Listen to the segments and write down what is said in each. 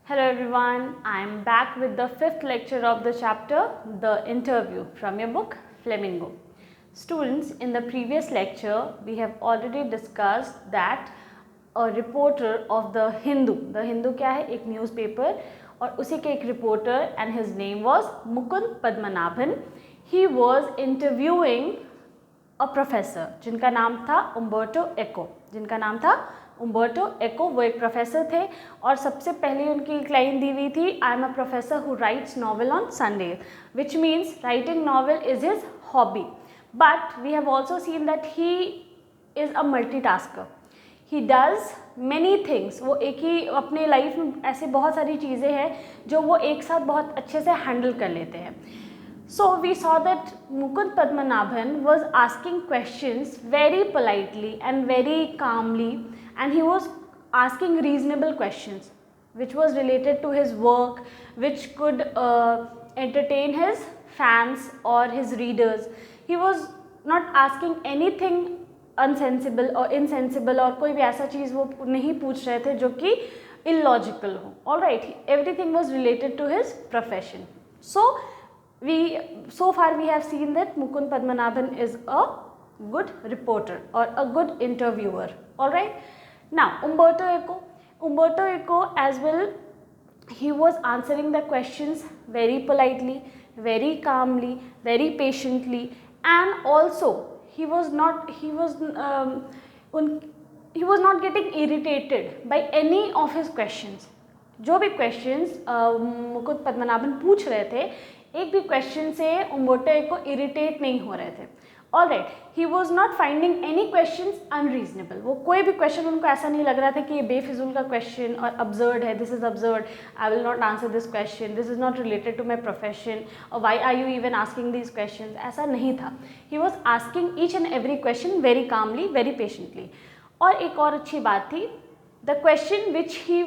Hello everyone, I am back with the fifth lecture of the chapter, The Interview, from your book Flamingo. Students, in the previous lecture, we have already discussed that a reporter of the Hindu क्या है, एक newspaper, और उसी के एक reporter and his name was Mukund Padmanabhan. He was interviewing a professor जिनका नाम था उम्बर्टो एको. वो एक प्रोफेसर थे और सबसे पहले उनकी एक लाइन दी हुई थी, I am a professor who writes novel on Sunday, which means writing novel is his hobby. But we have also seen that he is a multitasker. He does many things. वो एक ही अपने life में ऐसे बहुत सारी चीज़ें हैं जो वो एक साथ बहुत अच्छे से हैंडल कर लेते हैं. So we saw that Mukund Padmanabhan was asking questions very politely and very calmly, and he was asking reasonable questions which was related to his work, which could entertain his fans or his readers. He was not asking anything unsensible or insensible, और कोई भी ऐसा चीज़ वो नहीं पूछ रहे थे जो कि illogical हो. All right, everything was related to his profession. So far we have seen that Mukund Padmanabhan is a good reporter or a good interviewer. All right. Now Umberto Eco as well, he was answering the questions very politely, very calmly, very patiently, and also he was not getting irritated by any of his questions. जो भी questions Mukund Padmanabhan पूछ रहे थे, एक भी question से उम्बर्टो एको irritate नहीं हो रहे थे. All right, he was not finding any question unreasonable. वो कोई भी क्वेश्चन उनको ऐसा नहीं लग रहा था कि ये बेफिजूल का क्वेश्चन और अब्सर्ड है, this is absurd, I will not answer this question, this is not related to my profession, और why are you even asking this question. ऐसा नहीं था. He was asking each and every question very calmly, very patiently. और एक और अच्छी बात थी, the question which he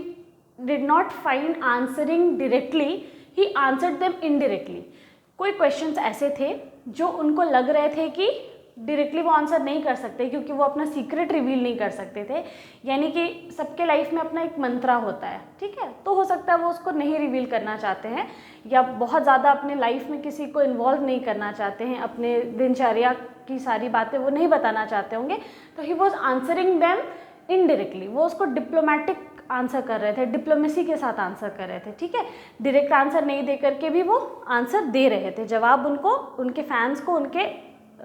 did not find answering directly, he answered them indirectly. कोई क्वेश्चंस ऐसे थे जो उनको लग रहे थे कि डायरेक्टली वो आंसर नहीं कर सकते क्योंकि वो अपना सीक्रेट रिवील नहीं कर सकते थे. यानी कि सबके लाइफ में अपना एक मंत्रा होता है, ठीक है, तो हो सकता है वो उसको नहीं रिवील करना चाहते हैं या बहुत ज़्यादा अपने लाइफ में किसी को इन्वॉल्व नहीं करना चाहते हैं, अपने दिनचर्या की सारी बातें वो नहीं बताना चाहते होंगे. तो he was answering them indirectly. वो उसको डिप्लोमेटिक आंसर कर रहे थे, डिप्लोमेसी के साथ आंसर कर रहे थे, ठीक है. डायरेक्ट आंसर नहीं दे करके भी वो आंसर दे रहे थे, जवाब उनको, उनके फैंस को, उनके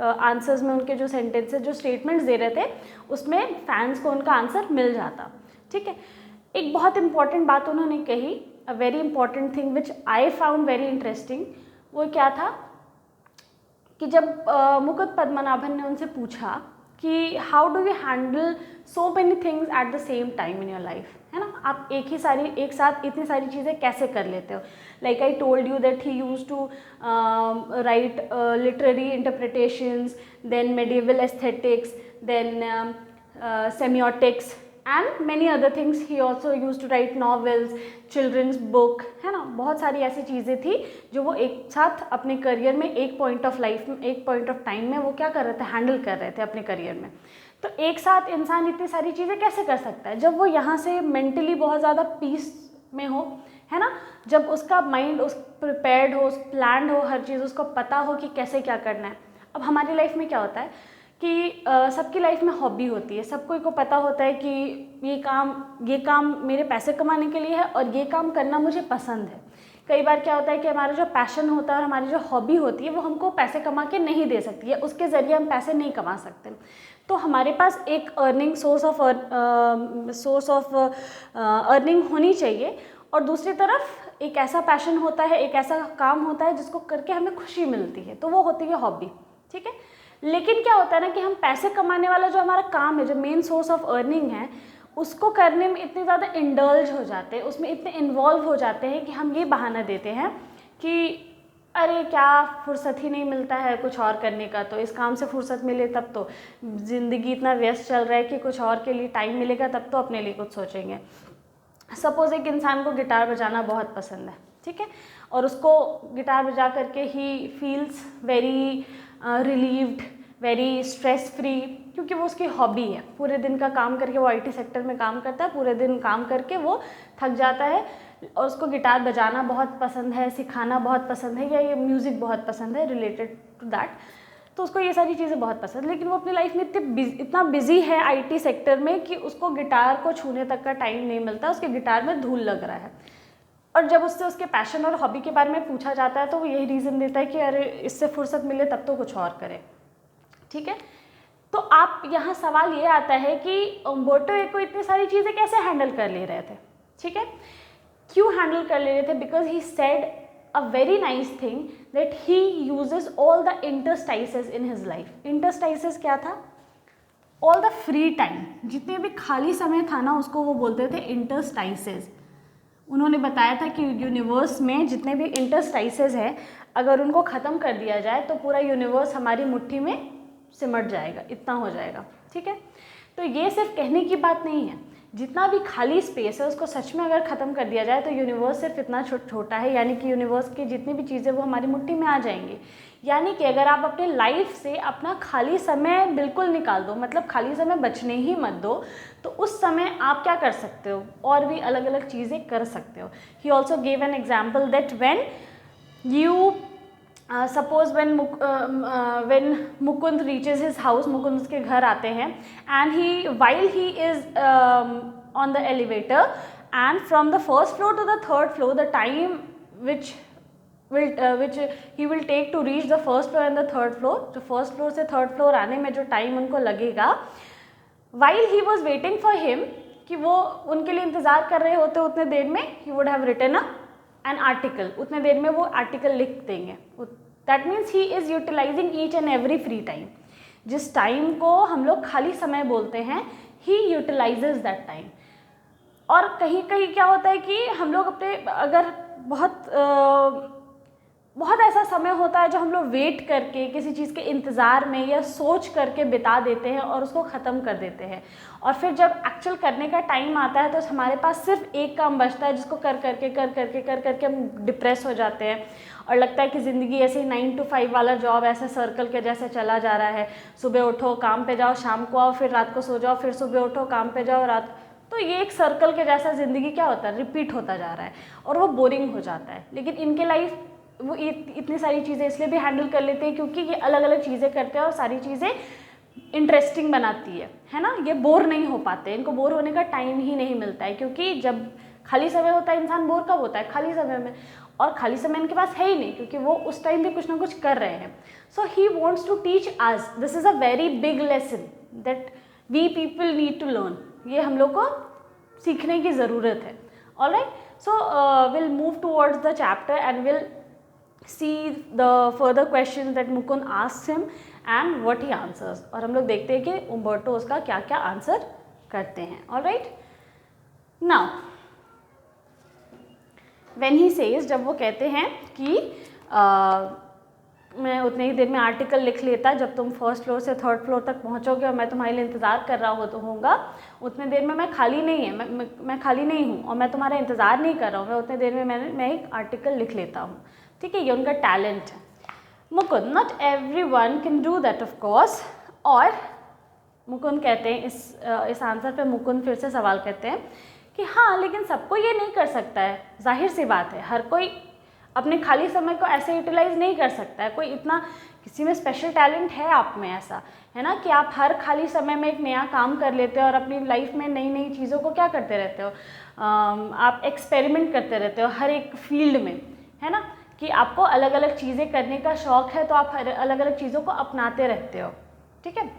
आंसर्स में उनके जो सेंटेंसेस, जो स्टेटमेंट्स दे रहे थे उसमें फैंस को उनका आंसर मिल जाता, ठीक है. एक बहुत इंपॉर्टेंट बात उन्होंने कही, a very important thing which I found very interesting. वो क्या था कि जब मुकुंद पद्मनाभन ने उनसे पूछा कि how do you handle so many things at the same time in your life, है ना, आप एक साथ इतनी सारी चीज़ें कैसे कर लेते हो. Like I told you that he use to write literary interpretations, then medieval aesthetics, then semiotics and many other things. He also used to write novels, children's book, है ना. बहुत सारी ऐसी चीज़ें थी जो वो एक साथ अपने करियर में, एक पॉइंट ऑफ लाइफ में, एक पॉइंट ऑफ टाइम में वो क्या कर रहे थे, हैंडल कर रहे थे अपने करियर में. तो एक साथ इंसान इतनी सारी चीज़ें कैसे कर सकता है जब वो यहाँ से मेंटली बहुत ज़्यादा पीस में हो, है ना, जब उसका माइंड उस प्रिपेयर्ड हो, उस प्लान्ड हो, हर चीज़ उसको पता हो कि कैसे क्या करना है. अब हमारी लाइफ में क्या होता है कि सबकी लाइफ में हॉबी होती है, सबको को पता होता है कि ये काम मेरे पैसे कमाने के लिए है और ये काम करना मुझे पसंद है. कई बार क्या होता है कि हमारा जो पैशन होता है और हमारी जो हॉबी होती है वो हमको पैसे कमा के नहीं दे सकती है, उसके ज़रिए हम पैसे नहीं कमा सकते. तो हमारे पास एक अर्निंग सोर्स ऑफ अर्निंग होनी चाहिए, और दूसरी तरफ एक ऐसा पैशन होता है, एक ऐसा काम होता है जिसको करके हमें खुशी मिलती है, तो वो होती है हॉबी, ठीक है. लेकिन क्या होता है ना कि हम पैसे कमाने वाला जो हमारा काम है, जो मेन सोर्स ऑफ अर्निंग है, उसको करने में इतने ज़्यादा इंडल्ज हो जाते हैं, उसमें इतने इन्वॉल्व हो जाते हैं कि हम ये बहाना देते हैं कि अरे क्या फुर्सत ही नहीं मिलता है कुछ और करने का, तो इस काम से फुर्सत मिले तब तो, ज़िंदगी इतना व्यस्त चल रहा है कि कुछ और के लिए टाइम मिलेगा तब तो अपने लिए कुछ सोचेंगे. सपोज़ एक इंसान को गिटार बजाना बहुत पसंद है, ठीक है, और उसको गिटार बजा करके he feels very relieved, very stress free, क्योंकि वो उसकी हॉबी है। पूरे दिन का काम करके वो IT सेक्टर में काम करता है, पूरे दिन काम करके वो थक जाता है और उसको गिटार बजाना बहुत पसंद है, सिखाना बहुत पसंद है, या ये म्यूज़िक बहुत पसंद है रिलेटेड टू दैट, तो उसको ये सारी चीज़ें बहुत पसंद है। लेकिन वो अपनी लाइफ में इतना बिजी है IT सेक्टर में कि उसको गिटार को छूने तक का टाइम नहीं मिलता, उसके गिटार में धूल लग रहा है। और जब उससे उसके पैशन और हॉबी के बारे में पूछा जाता है तो वो यही रीज़न देता है कि अरे इससे फुर्सत मिले तब तो कुछ और करे। ठीक है, तो आप यहाँ सवाल ये आता है कि उम्बर्टो एको इतनी सारी चीज़ें कैसे हैंडल कर ले रहे थे। ठीक है, क्यों हैंडल कर ले रहे थे? Because he said a very nice thing that he uses all the interstices in his life. Interstices क्या था? ऑल द फ्री टाइम, जितने भी खाली समय था ना उसको वो बोलते थे इंटरस्टाइसेस। उन्होंने बताया था कि यूनिवर्स में जितने भी इंटरस्टाइसेस हैं अगर उनको ख़त्म कर दिया जाए तो पूरा यूनिवर्स हमारी मुट्ठी में सिमट जाएगा, इतना हो जाएगा। ठीक है, तो ये सिर्फ कहने की बात नहीं है, जितना भी खाली स्पेस है उसको सच में अगर ख़त्म कर दिया जाए तो यूनिवर्स सिर्फ इतना छोटा है, यानी कि यूनिवर्स की जितनी भी चीज़ें वो हमारी मुट्ठी में आ जाएंगी। यानी कि अगर आप अपने लाइफ से अपना खाली समय बिल्कुल निकाल दो, मतलब खाली समय बचने ही मत दो, तो उस समय आप क्या कर सकते हो? और भी अलग अलग चीज़ें कर सकते हो। He also gave an example that when you suppose when Mukund reaches his house, Mukund उसके घर आते हैं, and he while he is on the elevator and from the first floor to the third floor the time which he will take to reach the first floor and the third floor, जो first floor से third floor आने में जो time उनको लगेगा, while he was waiting for him, कि वो उनके लिए इंतज़ार कर रहे होते उतने देर में he would have written an article, उतने देर में वो आर्टिकल लिख देंगे। That means he is utilising each and every free time. जिस टाइम को हम लोग खाली समय बोलते हैं, ही यूटिलाइजेज दैट टाइम। और कहीं कहीं क्या होता है कि हम लोग अपने अगर बहुत ऐसा समय होता है जो हम लोग वेट करके किसी चीज़ के इंतज़ार में या सोच करके बिता देते हैं और उसको ख़त्म कर देते हैं, और फिर जब एक्चुअल करने का टाइम आता है तो हमारे पास सिर्फ एक काम बचता है जिसको कर करके हम डिप्रेस हो जाते हैं और लगता है कि ज़िंदगी ऐसे ही 9 to 5 वाला जॉब ऐसे सर्कल के जैसे चला जा रहा है। सुबह उठो, काम पे जाओ, शाम को आओ, फिर रात को सो जाओ, फिर सुबह उठो, काम पे जाओ, रात। तो ये एक सर्कल के जैसा ज़िंदगी क्या होता है, रिपीट होता जा रहा है और वो बोरिंग हो जाता है। लेकिन इनके लाइफ वो इतनी सारी चीज़ें इसलिए भी हैंडल कर लेते हैं क्योंकि ये अलग अलग चीज़ें करते हैं और सारी चीज़ें इंटरेस्टिंग बनाती है ना। ये बोर नहीं हो पाते, इनको बोर होने का टाइम ही नहीं मिलता है, क्योंकि जब खाली समय होता है, इंसान बोर कब होता है? खाली समय में। और खाली समय इनके पास है ही नहीं, क्योंकि वो उस टाइम भी कुछ ना कुछ कर रहे हैं। So he wants to teach us, this is a very big lesson that we people need to learn. ये हम लोग को सीखने की ज़रूरत है। Alright, so will move towards the chapter and will see the further questions that Mukund asks him and what he answers, और हम लोग देखते हैं कि उम्बर्टो उसका क्या क्या आंसर करते हैं। Alright, now when he says, जब वो कहते हैं कि मैं उतने ही देर में आर्टिकल लिख लेता जब तुम फर्स्ट फ्लोर से थर्ड फ्लोर तक पहुंचोगे और मैं तुम्हारे लिए इंतज़ार कर रहा होऊंगा, उतने देर में मैं खाली नहीं है, मैं खाली नहीं हूँ और मैं तुम्हारा इंतज़ार नहीं कर रहा हूँ, मैं उतने देर में मैं एक आर्टिकल लिख लेता हूँ। ठीक है, ये उनका टैलेंट है। Mukund, not every one can do that of course. और मुकुंद कहते हैं इस आंसर पे मुकुंद फिर से सवाल करते हैं कि हाँ, लेकिन सबको ये नहीं कर सकता है। जाहिर सी बात है, हर कोई अपने खाली समय को ऐसे यूटिलाइज नहीं कर सकता है। कोई इतना किसी में स्पेशल टैलेंट है आप में, ऐसा है ना कि आप हर खाली समय में एक नया काम कर लेते हो और अपनी लाइफ में नई नई चीज़ों को क्या करते रहते हो, आप एक्सपेरिमेंट करते रहते हो हर एक फील्ड में, है ना, कि आपको अलग अलग चीज़ें करने का शौक़ है तो आप हर अलग अलग चीज़ों को अपनाते रहते हो। ठीक है,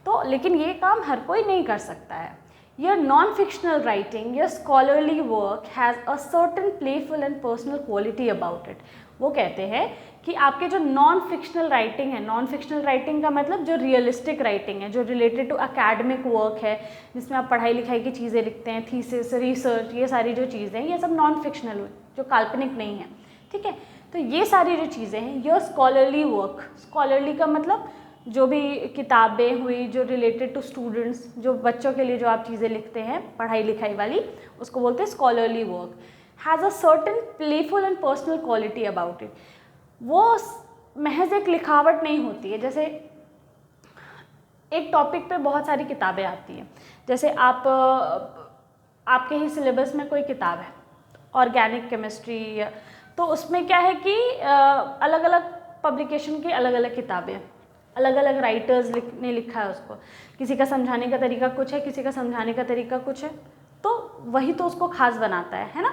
तो लेकिन ये काम हर कोई नहीं कर सकता है। Your non-fictional writing, your scholarly work has a certain playful and personal quality about it. वो कहते हैं कि आपके जो नॉन फिक्शनल राइटिंग है, नॉन फिक्शनल राइटिंग का मतलब जो रियलिस्टिक राइटिंग है, जो रिलेटेड टू एकेडमिक वर्क है, जिसमें आप पढ़ाई लिखाई की चीज़ें लिखते हैं, थीसिस, रिसर्च, ये सारी जो चीज़ें हैं, ये सब नॉन फिक्शनल हुई, जो काल्पनिक नहीं है। ठीक है, तो ये सारी जो चीज़ें हैं, योर स्कॉलरली वर्क, स्कॉलरली का मतलब जो भी किताबें हुई जो रिलेटेड टू स्टूडेंट्स, जो बच्चों के लिए जो आप चीज़ें लिखते हैं पढ़ाई लिखाई वाली, उसको बोलते हैं scholarly work. Has a certain playful and personal quality about it. वो महज एक लिखावट नहीं होती है। जैसे एक टॉपिक पे बहुत सारी किताबें आती हैं, जैसे आपके ही सिलेबस में कोई किताब है ऑर्गेनिक केमिस्ट्री, तो उसमें क्या है कि अलग अलग पब्लिकेशन की अलग अलग किताबें, अलग अलग राइटर्स ने लिखा है उसको, किसी का समझाने का तरीका कुछ है, किसी का समझाने का तरीका कुछ है, तो वही तो उसको खास बनाता है ना,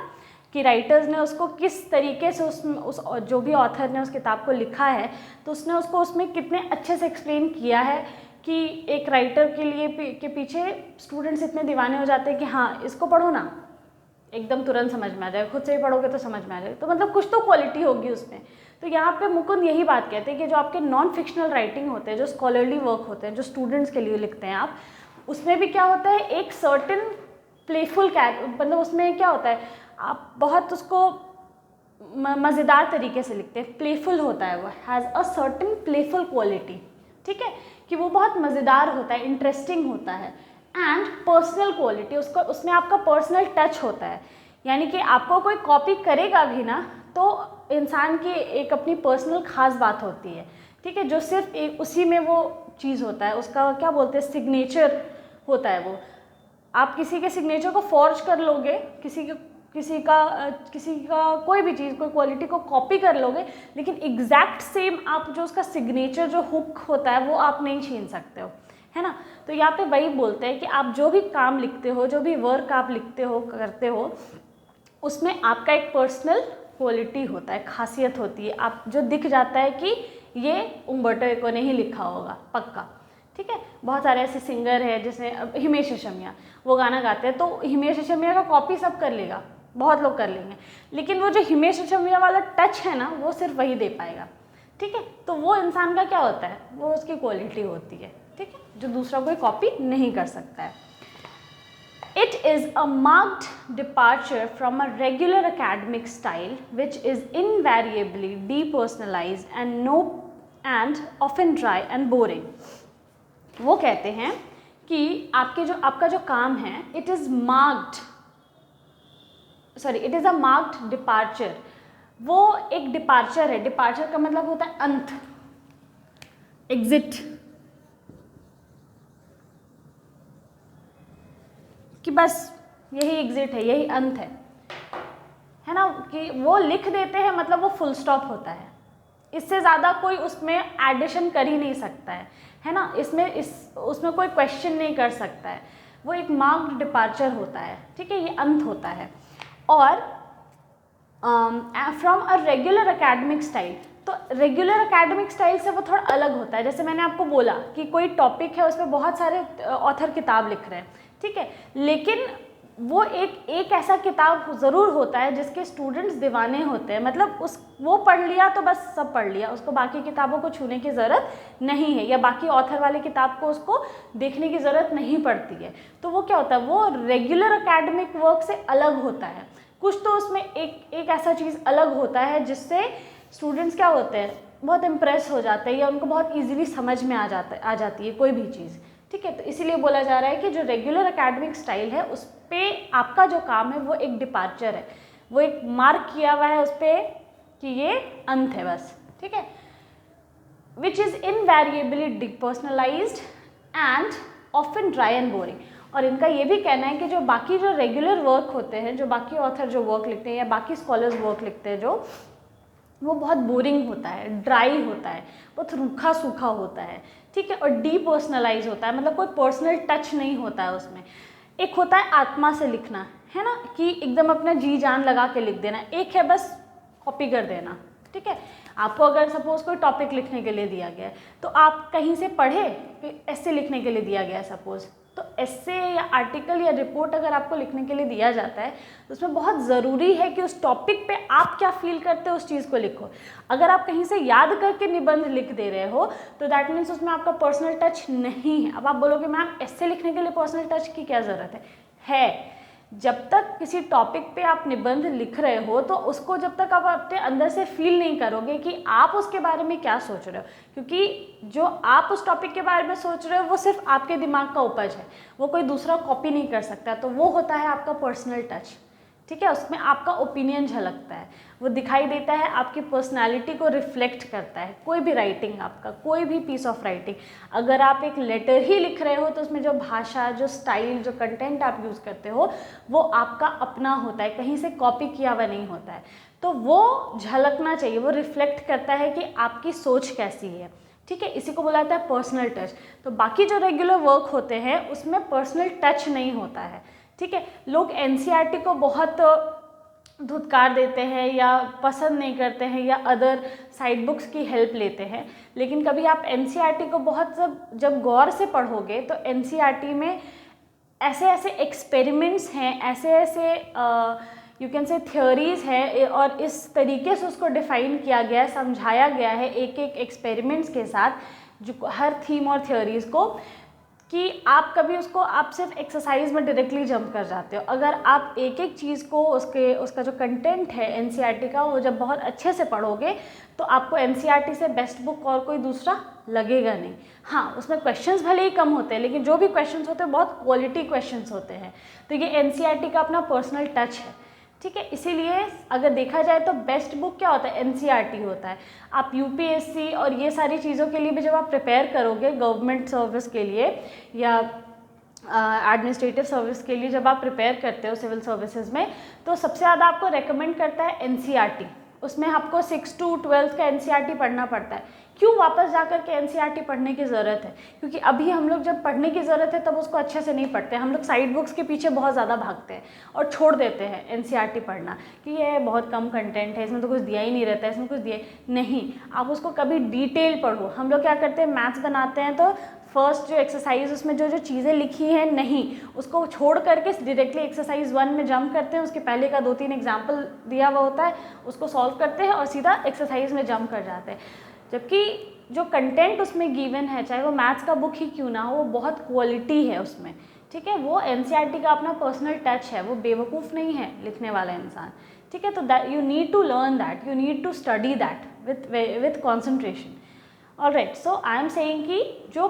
कि राइटर्स ने उसको किस तरीके से उस जो भी ऑथर ने उस किताब को लिखा है तो उसने उसको उसमें कितने अच्छे से एक्सप्लेन किया है कि एक राइटर के लिए के पीछे स्टूडेंट्स इतने दीवाने हो जाते हैं कि हाँ इसको पढ़ो ना, एकदम तुरंत समझ में आ जाए, खुद से ही पढ़ोगे तो समझ में आ जाए, तो मतलब कुछ तो क्वालिटी होगी उसमें। तो यहाँ पे मुकुंद यही बात कहते हैं कि जो आपके नॉन फिक्शनल राइटिंग होते हैं, जो स्कॉलरली वर्क होते हैं, जो स्टूडेंट्स के लिए लिखते हैं आप, उसमें भी क्या होता है, एक सर्टेन प्लेफुल मतलब उसमें क्या होता है, आप बहुत उसको मज़ेदार तरीके से लिखते हैं, प्लेफुल होता है, वो has a certain playful quality, ठीक है, कि वो बहुत मज़ेदार होता है, इंटरेस्टिंग होता है। एंड पर्सनल क्वालिटी, उसमें आपका पर्सनल टच होता है, यानी कि आपको कोई कॉपी करेगा भी ना तो इंसान की एक अपनी पर्सनल ख़ास बात होती है, ठीक है, जो सिर्फ उसी में वो चीज़ होता है, उसका क्या बोलते हैं, सिग्नेचर होता है वो। आप किसी के सिग्नेचर को फॉर्ज कर लोगे, किसी का कोई भी चीज़, कोई क्वालिटी को कॉपी कर लोगे, लेकिन एग्जैक्ट सेम आप जो उसका सिग्नेचर जो हुक होता है वो आप नहीं छीन सकते हो, है ना। तो यहाँ पे वही बोलते हैं कि आप जो भी काम लिखते हो, जो भी वर्क आप लिखते हो, करते हो, उसमें आपका एक पर्सनल क्वालिटी होता है, खासियत होती है, आप जो दिख जाता है कि ये उम्बर्टो एको ने ही लिखा होगा पक्का, ठीक है। बहुत सारे ऐसे सिंगर हैं, जैसे हिमेश रेशमिया, वो गाना गाते हैं तो हिमेश रेशमिया का कॉपी सब कर लेगा, बहुत लोग कर लेंगे, लेकिन वो जो हिमेश रेशमिया वाला टच है ना, वो सिर्फ वही दे पाएगा, ठीक है। तो वो इंसान का क्या होता है, वो उसकी क्वालिटी होती है, ठीक है, जो दूसरा कोई कॉपी नहीं कर सकता है। It is a marked departure from a regular academic style, which is invariably depersonalized and often dry and boring. वो कहते हैं कि आपका जो काम है, it is a marked departure. वो एक डिपार्चर है, डिपार्चर का मतलब होता है अंत, एग्जिट, कि बस यही एग्जिट है, यही अंत है ना, कि वो लिख देते हैं, मतलब वो फुल स्टॉप होता है, इससे ज़्यादा कोई उसमें एडिशन कर ही नहीं सकता है ना, उसमें कोई क्वेश्चन नहीं कर सकता है, वो एक मार्क्ड डिपार्चर होता है, ठीक है, ये अंत होता है। और from a regular academic style, तो रेगुलर एकेडमिक स्टाइल से वो थोड़ा अलग होता है। जैसे मैंने आपको बोला कि कोई टॉपिक है, उसमें बहुत सारे ऑथर किताब लिख रहे हैं, ठीक है, लेकिन वो एक ऐसा किताब ज़रूर होता है जिसके स्टूडेंट्स दीवाने होते हैं, मतलब वो पढ़ लिया तो बस सब पढ़ लिया, उसको बाकी किताबों को छूने की ज़रूरत नहीं है, या बाकी ऑथर वाली किताब को उसको देखने की ज़रूरत नहीं पड़ती है। तो वो क्या होता है, वो रेगुलर एकेडमिक वर्क से अलग होता है, कुछ तो उसमें एक ऐसा चीज़ अलग होता है जिससे स्टूडेंट्स क्या होते हैं, बहुत इम्प्रेस हो जाते हैं, या उनको बहुत ईजिली समझ में आ जाती है कोई भी चीज़, ठीक है। तो इसीलिए बोला जा रहा है कि जो रेगुलर एकेडमिक स्टाइल है उस पर आपका जो काम है वो एक डिपार्चर है, वो एक मार्क किया हुआ है उस पर कि ये अंत है बस, ठीक है। Which is invariably depersonalized and often dry and boring. और इनका ये भी कहना है कि जो बाकी जो रेगुलर वर्क होते हैं, जो बाकी ऑथर जो वर्क लिखते हैं या बाकी स्कॉलर्स वर्क लिखते हैं, जो वो बहुत बोरिंग होता है, ड्राई होता है, बहुत रूखा सूखा होता है, ठीक है, और डीपर्सनलाइज होता है, मतलब कोई पर्सनल टच नहीं होता है उसमें। एक होता है आत्मा से लिखना, है ना, कि एकदम अपना जी जान लगा के लिख देना, एक है बस कॉपी कर देना, ठीक है। आपको अगर सपोज कोई टॉपिक लिखने के लिए दिया गया है, तो आप कहीं से पढ़े, ऐसे लिखने के लिए दिया गया है सपोज, तो ऐसे या आर्टिकल या रिपोर्ट अगर आपको लिखने के लिए दिया जाता है तो उसमें बहुत ज़रूरी है कि उस टॉपिक पे आप क्या फील करते हो उस चीज़ को लिखो। अगर आप कहीं से याद करके निबंध लिख दे रहे हो तो दैट मीन्स उसमें आपका पर्सनल टच नहीं है। अब आप बोलोगे मैम ऐसे लिखने के लिए पर्सनल टच की क्या ज़रूरत है? जब तक किसी टॉपिक पे आप निबंध लिख रहे हो तो उसको जब तक आप अपने अंदर से फील नहीं करोगे कि आप उसके बारे में क्या सोच रहे हो, क्योंकि जो आप उस टॉपिक के बारे में सोच रहे हो वो सिर्फ आपके दिमाग का उपज है, वो कोई दूसरा कॉपी नहीं कर सकता, तो वो होता है आपका पर्सनल टच, ठीक है, उसमें आपका ओपिनियन झलकता है, वो दिखाई देता है, आपकी पर्सनालिटी को रिफ्लेक्ट करता है। कोई भी राइटिंग आपका, कोई भी पीस ऑफ राइटिंग, अगर आप एक लेटर ही लिख रहे हो तो उसमें जो भाषा, जो स्टाइल, जो कंटेंट आप यूज़ करते हो वो आपका अपना होता है, कहीं से कॉपी किया हुआ नहीं होता है। तो वो झलकना चाहिए, वो रिफ्लेक्ट करता है कि आपकी सोच कैसी है। ठीक है, इसी को बुलाता है पर्सनल टच। तो बाकी जो रेगुलर वर्क होते हैं उसमें पर्सनल टच नहीं होता है। ठीक है, लोग एनसीईआरटी को बहुत धुतकार देते हैं या पसंद नहीं करते हैं या अदर साइड बुक्स की हेल्प लेते हैं, लेकिन कभी आप एनसीईआरटी को बहुत जब गौर से पढ़ोगे तो एनसीईआरटी में ऐसे ऐसे एक्सपेरिमेंट्स हैं, ऐसे ऐसे यू कैन से थ्योरीज है, और इस तरीके से उसको डिफाइन किया गया है, समझाया गया है एक एक एक्सपेरिमेंट्स के साथ, जो हर थीम और थ्योरीज को, कि आप कभी उसको आप सिर्फ एक्सरसाइज में डायरेक्टली जंप कर जाते हो। अगर आप एक एक चीज़ को उसका जो कंटेंट है एनसीईआरटी का, वो जब बहुत अच्छे से पढ़ोगे तो आपको एनसीईआरटी से बेस्ट बुक और कोई दूसरा लगेगा नहीं। हाँ, उसमें क्वेश्चंस भले ही कम होते हैं, लेकिन जो भी क्वेश्चंस होते हैं बहुत क्वालिटी क्वेश्चंस होते हैं। तो ये एनसीईआरटी का अपना पर्सनल टच है। ठीक है, इसीलिए अगर देखा जाए तो बेस्ट बुक क्या होता है, एनसीईआरटी होता है। आप यूपीएससी और ये सारी चीज़ों के लिए भी जब आप प्रिपेयर करोगे, गवर्नमेंट सर्विस के लिए या एडमिनिस्ट्रेटिव सर्विस के लिए जब आप प्रिपेयर करते हो सिविल सर्विसेज में, तो सबसे ज़्यादा आपको रेकमेंड करता है एनसीईआरटी। उसमें आपको 6 to 12 का एनसीईआरटी पढ़ना पड़ता है। क्यों वापस जाकर के एनसीईआरटी पढ़ने की ज़रूरत है? क्योंकि अभी हम लोग जब पढ़ने की ज़रूरत है तब उसको अच्छे से नहीं पढ़ते, हम लोग साइड बुक्स के पीछे बहुत ज़्यादा भागते हैं और छोड़ देते हैं एनसीईआरटी पढ़ना कि ये बहुत कम कंटेंट है, इसमें तो कुछ दिया ही नहीं रहता है, इसमें कुछ दिया नहीं। आप उसको कभी डिटेल पढ़ो। हम लोग क्या करते हैं, मैथ्स बनाते हैं तो फर्स्ट जो एक्सरसाइज उसमें जो जो चीज़ें लिखी हैं नहीं, उसको छोड़ करके डायरेक्टली एक्सरसाइज 1 में जंप करते हैं, उसके पहले का 2-3 एग्जाम्पल दिया हुआ होता है, उसको सॉल्व करते हैं और सीधा एक्सरसाइज में जंप कर जाते हैं। जबकि जो कंटेंट उसमें गिवन है, चाहे वो मैथ्स का बुक ही क्यों ना हो, वो बहुत क्वालिटी है उसमें। ठीक है, वो एनसीईआरटी का अपना पर्सनल टच है, वो बेवकूफ़ नहीं है लिखने वाला इंसान। ठीक है, तो that you need to learn that, you need to study that with concentration. Alright, so I am saying कि जो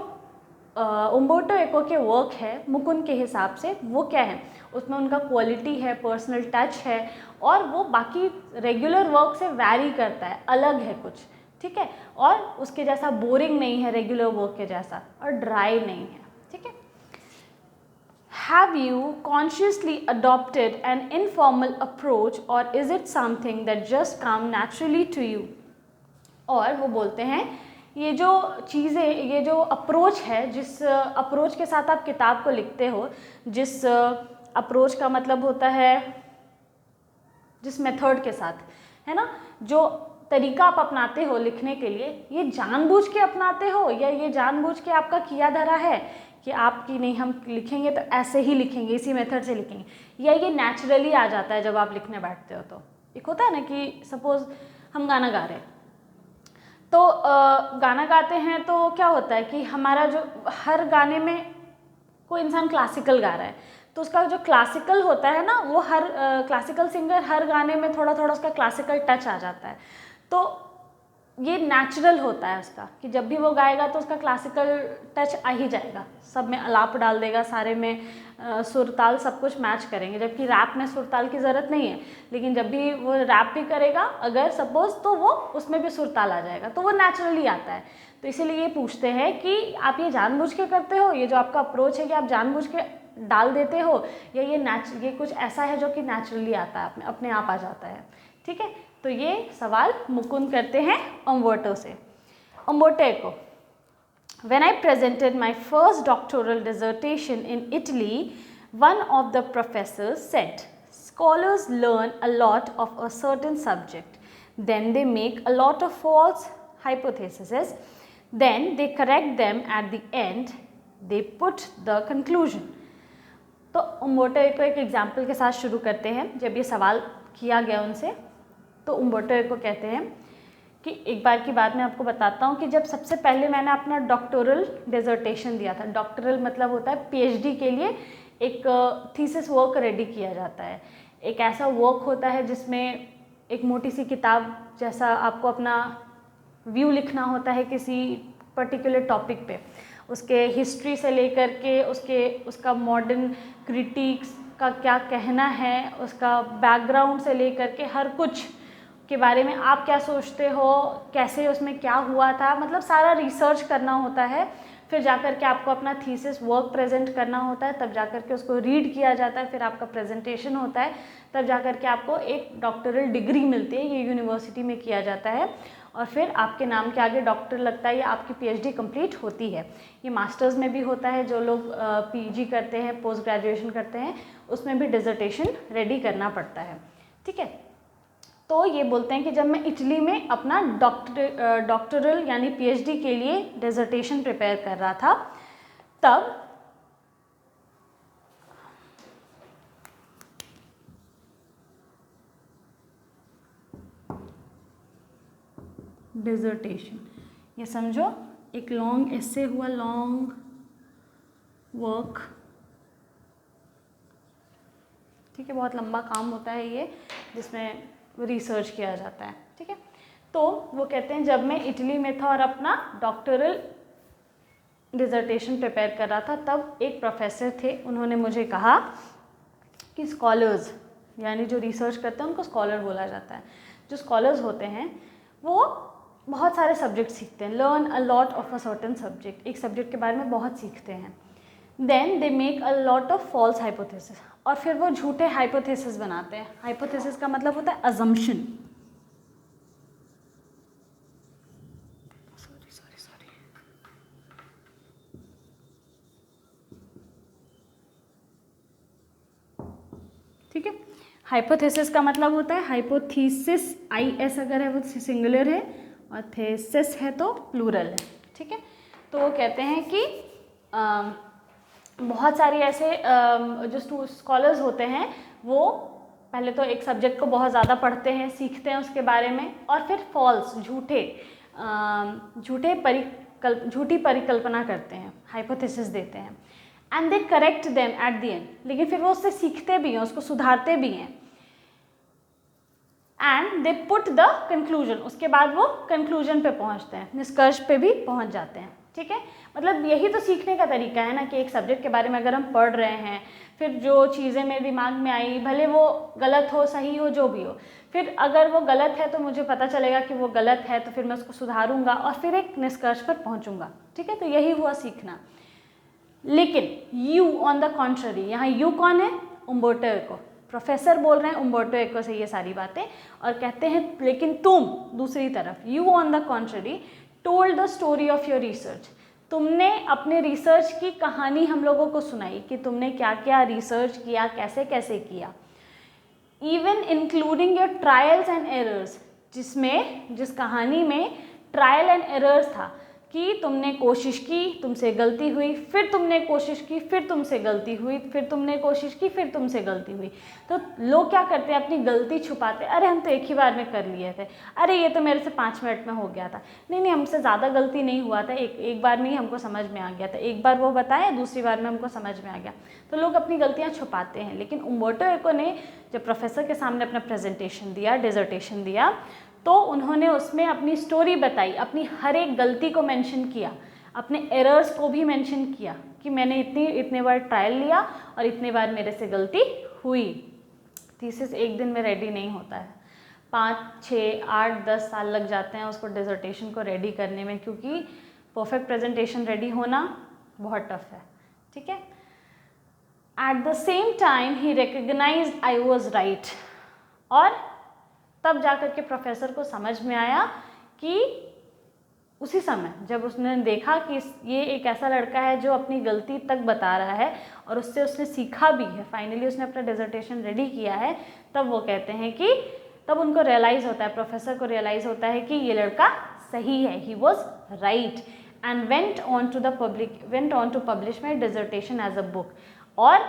उम्बर्टो एको के वर्क है मुकुंद के हिसाब से, वो क्या है, उसमें उनका क्वालिटी है, पर्सनल टच है, और वो बाकी रेगुलर वर्क से वैरी करता है, अलग है कुछ। ठीक है, और उसके जैसा बोरिंग नहीं है रेगुलर वर्क के जैसा, और ड्राई नहीं है। ठीक है, have you consciously adopted an informal approach or is it something that just come naturally to you? और वो बोलते हैं ये जो चीज़ें, ये जो अप्रोच है, जिस अप्रोच के साथ आप किताब को लिखते हो, जिस अप्रोच का मतलब होता है जिस मेथड के साथ, है ना, जो तरीका आप अपनाते हो लिखने के लिए, ये जानबूझ के अपनाते हो या ये जानबूझ के आपका किया धरा है कि आपकी नहीं, हम लिखेंगे तो ऐसे ही लिखेंगे, इसी मेथड से लिखेंगे, या ये नेचुरली आ जाता है जब आप लिखने बैठते हो? तो एक होता है ना कि सपोज़ हम गाना गा रहे हैं, तो गाना गाते हैं तो क्या होता है कि हमारा जो हर गाने में कोई इंसान क्लासिकल गा रहा है, तो उसका जो क्लासिकल होता है ना, वो हर क्लासिकल सिंगर हर गाने में थोड़ा थोड़ा उसका क्लासिकल टच आ जाता है। तो ये नेचुरल होता है उसका कि जब भी वो गाएगा तो उसका क्लासिकल टच आ ही जाएगा, सब में अलाप डाल देगा, सारे में सुर ताल सब कुछ मैच करेंगे। जबकि रैप में सुर ताल की ज़रूरत नहीं है, लेकिन जब भी वो रैप भी करेगा अगर सपोज, तो वो उसमें भी सुर ताल आ जाएगा, तो वो नेचुरली आता है। तो इसीलिए ये पूछते हैं कि आप ये जानबूझ के करते हो, ये जो आपका अप्रोच है कि आप जानबूझ के डाल देते हो, या ये कुछ ऐसा है जो कि नेचुरली आता है, अपने आप आ जाता है। ठीक है, तो ये सवाल मुकुंद करते हैं उम्बर्टो से। उम्बर्टो एको, when I presented my first doctoral dissertation in Italy, one of the professors said, scholars learn a lot of a certain subject, then they make a lot of false hypotheses, then they correct them at the end, they put the conclusion. तो उम्बर्टो एको एक example के साथ शुरू करते हैं। जब ये सवाल किया गया उनसे, तो उम्बर्टो एको कहते हैं कि एक बार की बात मैं आपको बताता हूँ कि जब सबसे पहले मैंने अपना डॉक्टोरल डिसर्टेशन दिया था, डॉक्टोरल मतलब होता है पीएचडी के लिए एक थीसिस वर्क रेडी किया जाता है। एक ऐसा वर्क होता है जिसमें एक मोटी सी किताब जैसा आपको अपना व्यू लिखना होता है किसी पर्टिकुलर टॉपिक पे। उसके हिस्ट्री से लेकर के उसका मॉडर्न क्रिटिक्स का क्या कहना है, उसका बैकग्राउंड से लेकर के हर कुछ के बारे में आप क्या सोचते हो, कैसे उसमें क्या हुआ था, मतलब सारा रिसर्च करना होता है। फिर जाकर के आपको अपना थीसिस वर्क प्रेजेंट करना होता है, तब जाकर के उसको रीड किया जाता है, फिर आपका प्रेजेंटेशन होता है, तब जाकर के आपको एक डॉक्टरल डिग्री मिलती है। ये यूनिवर्सिटी में किया जाता है और फिर आपके नाम के आगे डॉक्टर लगता है या आपकी पीएचडी कंप्लीट होती है। ये मास्टर्स में भी होता है, जो लोग पीजी करते हैं, पोस्ट ग्रेजुएशन करते हैं, उसमें भी डिसर्टेशन रेडी करना पड़ता है। ठीक है, तो ये बोलते हैं कि जब मैं इटली में अपना डॉक्टरल यानी पीएचडी के लिए डिसर्टेशन प्रिपेयर कर रहा था, तब डिसर्टेशन ये समझो एक लॉन्ग एसे हुआ, लॉन्ग वर्क। ठीक है, बहुत लंबा काम होता है ये, जिसमें रिसर्च किया जाता है। ठीक है, तो वो कहते हैं जब मैं इटली में था और अपना डॉक्टरल डिसर्टेशन प्रिपेयर कर रहा था, तब एक प्रोफेसर थे, उन्होंने मुझे कहा कि स्कॉलर्स यानी जो रिसर्च करते हैं उनको स्कॉलर बोला जाता है। जो स्कॉलर्स होते हैं वो बहुत सारे सब्जेक्ट सीखते हैं, learn a lot of a certain subject, एक सब्जेक्ट के बारे में बहुत सीखते हैं। Then they make a lot of false hypothesis, और फिर वो झूठे हाइपोथेसिस बनाते हैं। हाइपोथेसिस का मतलब होता है अजम्पशन। ठीक है, हाइपोथेसिस का मतलब होता है हाइपोथीसिस, IS अगर है वो सिंगुलर है और थेसिस है तो प्लूरल है। ठीक है, तो वो कहते हैं कि बहुत सारी ऐसे जो स्कॉलर्स होते हैं वो पहले तो एक सब्जेक्ट को बहुत ज़्यादा पढ़ते हैं, सीखते हैं उसके बारे में, और फिर फॉल्स झूठी परिकल्पना करते हैं, हाइपोथेसिस देते हैं, and they correct them at the end. लेकिन फिर वो उससे सीखते भी हैं, उसको सुधारते भी हैं, and they put the conclusion, उसके बाद वो कंक्लूजन पे पहुंचते हैं, निष्कर्ष पे भी पहुंच जाते हैं। ठीक है, मतलब यही तो सीखने का तरीका है ना, कि एक सब्जेक्ट के बारे में अगर हम पढ़ रहे हैं, फिर जो चीज़ें मेरे दिमाग में आई, भले वो गलत हो सही हो जो भी हो, फिर अगर वो गलत है तो मुझे पता चलेगा कि वो गलत है, तो फिर मैं उसको सुधारूंगा और फिर एक निष्कर्ष पर पहुंचूंगा। ठीक है, तो यही हुआ सीखना। लेकिन यू ऑन द कॉन्ट्ररी, यहाँ यू कौन है? उम्बर्टो एको, प्रोफेसर बोल रहे हैं उम्बर्टो एको से ये सारी बातें, और कहते हैं लेकिन तुम दूसरी तरफ, you on the contrary told the story of your research, तुमने अपने रिसर्च की कहानी हम लोगों को सुनाई कि तुमने क्या क्या रिसर्च किया, कैसे कैसे किया, even including your trials and errors, जिस कहानी में ट्रायल एंड एरर्स था कि तुमने कोशिश की, तुमसे गलती हुई, फिर तुमने कोशिश की, फिर तुमसे गलती हुई, फिर तुमने कोशिश की, फिर तुमसे गलती हुई। तो लोग क्या करते हैं, अपनी गलती छुपाते, अरे हम तो एक ही बार में कर लिए थे, अरे ये तो मेरे से 5 मिनट में हो गया था, नहीं हमसे ज़्यादा गलती नहीं हुआ था, एक बार में ही हमको समझ में आ गया था, एक बार वो बताया, दूसरी बार में हमको समझ में आ गया। तो लोग अपनी गलतियाँ छुपाते हैं। लेकिन उम्बर्टो एको ने जब प्रोफेसर के सामने अपना प्रेजेंटेशन दिया, डिसर्टेशन दिया, तो उन्होंने उसमें अपनी स्टोरी बताई, अपनी हर एक गलती को मेंशन किया, अपने एरर्स को भी मेंशन किया कि मैंने इतने बार ट्रायल लिया और इतने बार मेरे से गलती हुई। थीसिस एक दिन में रेडी नहीं होता है, 5, 6, 8, 10 साल लग जाते हैं उसको डिसर्टेशन को रेडी करने में, क्योंकि परफेक्ट प्रेजेंटेशन रेडी होना बहुत टफ है। ठीक है, at the same time he recognised I was right, और तब जाकर के प्रोफेसर को समझ में आया कि उसी समय जब उसने देखा कि ये एक ऐसा लड़का है जो अपनी गलती तक बता रहा है और उससे उसने सीखा भी है, फाइनली उसने अपना डिसर्टेशन रेडी किया है, तब वो कहते हैं कि तब उनको रियलाइज़ होता है, प्रोफेसर को रियलाइज़ होता है कि ये लड़का सही है, he was right, and went on to publish my dissertation as a book. और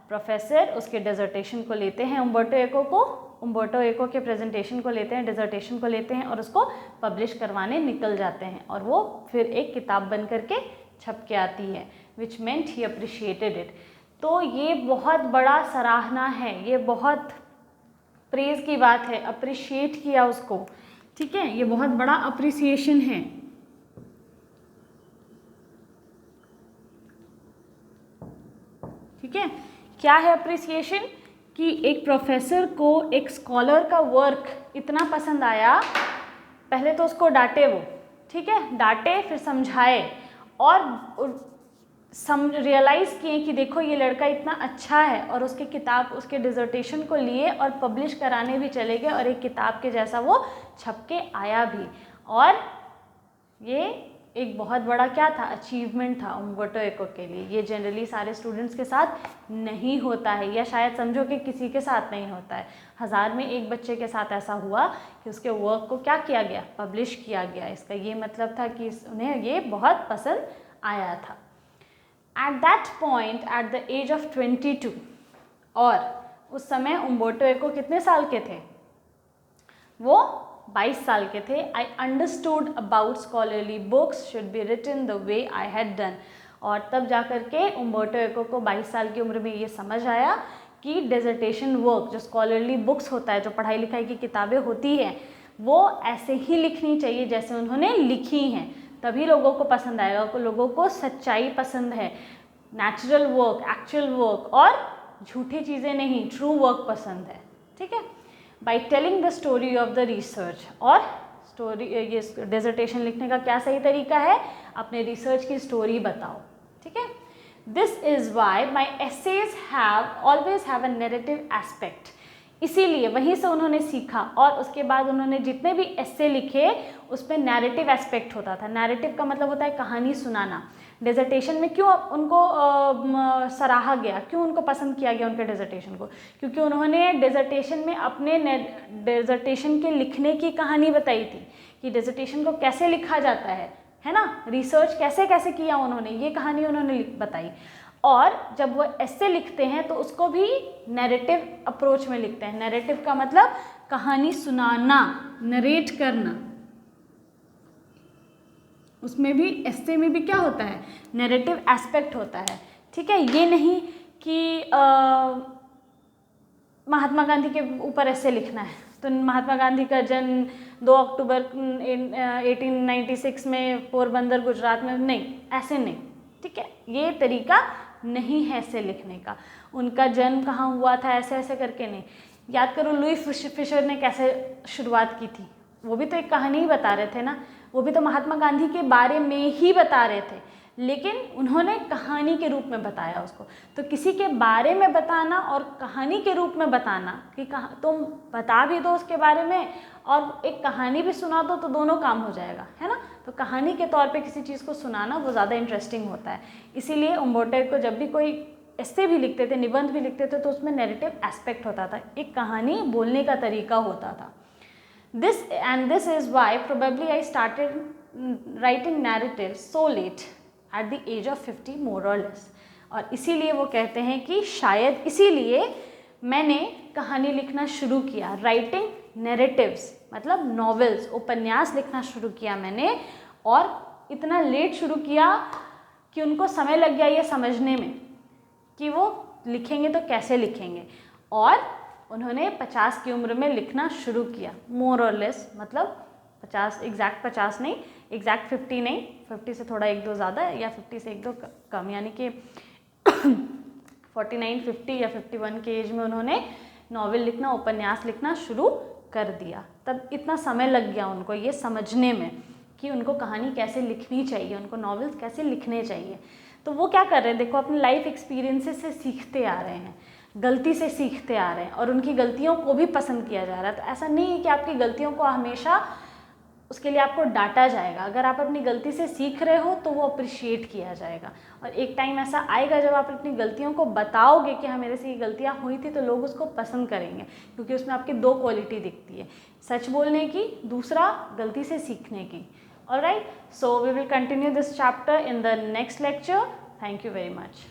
प्रोफेसर उसके डिसर्टेशन को लेते हैं, उम्बर्टो एको के प्रेजेंटेशन को लेते हैं, डिसर्टेशन को लेते हैं और उसको पब्लिश करवाने निकल जाते हैं, और वो फिर एक किताब बन करके छप के आती है, विच मेंट ही अप्रिशिएटेड इट। तो ये बहुत बड़ा सराहना है, ये बहुत प्रेज की बात है, अप्रिशिएट किया उसको। ठीक है, ये बहुत बड़ा अप्रिसिएशन है। ठीक है। क्या है अप्रिसिएशन? कि एक प्रोफेसर को एक स्कॉलर का वर्क इतना पसंद आया, पहले तो उसको डांटे वो, ठीक है, डांटे, फिर समझाए और रियलाइज़ किए कि देखो ये लड़का इतना अच्छा है, और उसकी किताब, उसके डिज़र्टेशन को लिए और पब्लिश कराने भी चले गए, और एक किताब के जैसा वो छप के आया भी। और ये एक बहुत बड़ा क्या था, अचीवमेंट था उम्बर्टो एको के लिए। ये जनरली सारे स्टूडेंट्स के साथ नहीं होता है, या शायद समझो कि किसी के साथ नहीं होता है। 1000 में एक बच्चे के साथ ऐसा हुआ कि उसके वर्क को क्या किया गया, पब्लिश किया गया। इसका ये मतलब था कि उन्हें ये बहुत पसंद आया था। At that point, at the age of 22, और उस समय उम्बर्टो एको कितने साल के थे? वो 22 साल के थे। I understood about scholarly books should be written the way I had done. और तब जा कर के उम्बर्टो एको को 22 साल की उम्र में ये समझ आया कि डिसर्टेशन वर्क, जो स्कॉलरली बुक्स होता है, जो पढ़ाई लिखाई की किताबें होती हैं, वो ऐसे ही लिखनी चाहिए जैसे उन्होंने लिखी हैं, तभी लोगों को पसंद आएगा। लोगों को सच्चाई पसंद है, नेचुरल वर्क, एक्चुअल वर्क, और झूठी चीज़ें नहीं, ट्रू वर्क पसंद है, ठीक है। By telling the story of the research, और स्टोरी, ये डिसर्टेशन लिखने का क्या सही तरीका है, अपने रिसर्च की स्टोरी बताओ, ठीक है। This is why my essays have always have a narrative aspect. इसीलिए वहीं से उन्होंने सीखा, और उसके बाद उन्होंने जितने भी एस्से लिखे उसमें नैरेटिव एस्पेक्ट होता था। नैरेटिव का मतलब होता है कहानी सुनाना। डिसर्टेशन में क्यों उनको सराहा गया, क्यों उनको पसंद किया गया उनके डिसर्टेशन को? क्योंकि उन्होंने डिसर्टेशन में अपने डिसर्टेशन के लिखने की कहानी बताई थी कि डिसर्टेशन को कैसे लिखा जाता है ना, रिसर्च कैसे कैसे किया उन्होंने, ये कहानी उन्होंने बताई। और जब वो ऐसे लिखते हैं तो उसको भी नैरेटिव अप्रोच में लिखते हैं। नैरेटिव का मतलब कहानी सुनाना, नरेट करना। उसमें भी, ऐसे में भी क्या होता है, नैरेटिव एस्पेक्ट होता है, ठीक है। ये नहीं कि महात्मा गांधी के ऊपर ऐसे लिखना है, तो महात्मा गांधी का जन्म 2 अक्टूबर 1896 में पोरबंदर गुजरात में, नहीं, ऐसे नहीं, ठीक है। ये तरीका नहीं है ऐसे लिखने का। उनका जन्म कहाँ हुआ था, ऐसे ऐसे करके नहीं। याद करो लुई फिशर ने कैसे शुरुआत की थी, वो भी तो एक कहानी ही बता रहे थे ना, वो भी तो महात्मा गांधी के बारे में ही बता रहे थे, लेकिन उन्होंने कहानी के रूप में बताया उसको। तो किसी के बारे में बताना और कहानी के रूप में बताना, कि तुम बता भी दो उसके बारे में और एक कहानी भी सुना दो, तो दोनों काम हो जाएगा, है ना। तो कहानी के तौर पे किसी चीज़ को सुनाना वो ज़्यादा इंटरेस्टिंग होता है। इसीलिए उम्बर्टो एको जब भी कोई ऐसे भी लिखते थे, निबंध भी लिखते थे, तो उसमें नैरेटिव एस्पेक्ट होता था, एक कहानी बोलने का तरीका होता था। This is why probably I started writing narratives so late at the age of 50 more or less। और इसीलिए वो कहते हैं कि शायद इसीलिए मैंने कहानी लिखना शुरू किया, राइटिंग नैरेटिव्स मतलब नॉवेल्स, उपन्यास लिखना शुरू किया मैंने, और इतना लेट शुरू किया कि उनको समय लग गया ये समझने में कि वो लिखेंगे तो कैसे लिखेंगे। और उन्होंने 50 की उम्र में लिखना शुरू किया, मोर और लेस, मतलब 50, एग्जैक्ट 50 नहीं, एग्जैक्ट 50 नहीं, 50 से थोड़ा 1-2 ज़्यादा या 50 से 1-2 कम, यानी कि 49, 50 या 51 के एज में उन्होंने नॉवेल लिखना, उपन्यास लिखना शुरू कर दिया। तब इतना समय लग गया उनको ये समझने में कि उनको कहानी कैसे लिखनी चाहिए, उनको नॉवेल्स कैसे लिखने चाहिए। तो वो क्या कर रहे हैं, देखो अपने लाइफ एक्सपीरियंसेस से सीखते आ रहे हैं, गलती से सीखते आ रहे हैं, और उनकी गलतियों को भी पसंद किया जा रहा है। तो ऐसा नहीं है कि आपकी गलतियों को हमेशा उसके लिए आपको डांटा जाएगा। अगर आप अपनी गलती से सीख रहे हो तो वो अप्रिशिएट किया जाएगा, और एक टाइम ऐसा आएगा जब आप अपनी गलतियों को बताओगे कि हाँ मेरे से ये गलतियाँ हुई थी, तो लोग उसको पसंद करेंगे, क्योंकि उसमें आपकी 2 क्वालिटी दिखती है, सच बोलने की, दूसरा गलती से सीखने की। Alright, so we will continue this chapter in the next lecture. Thank you very much.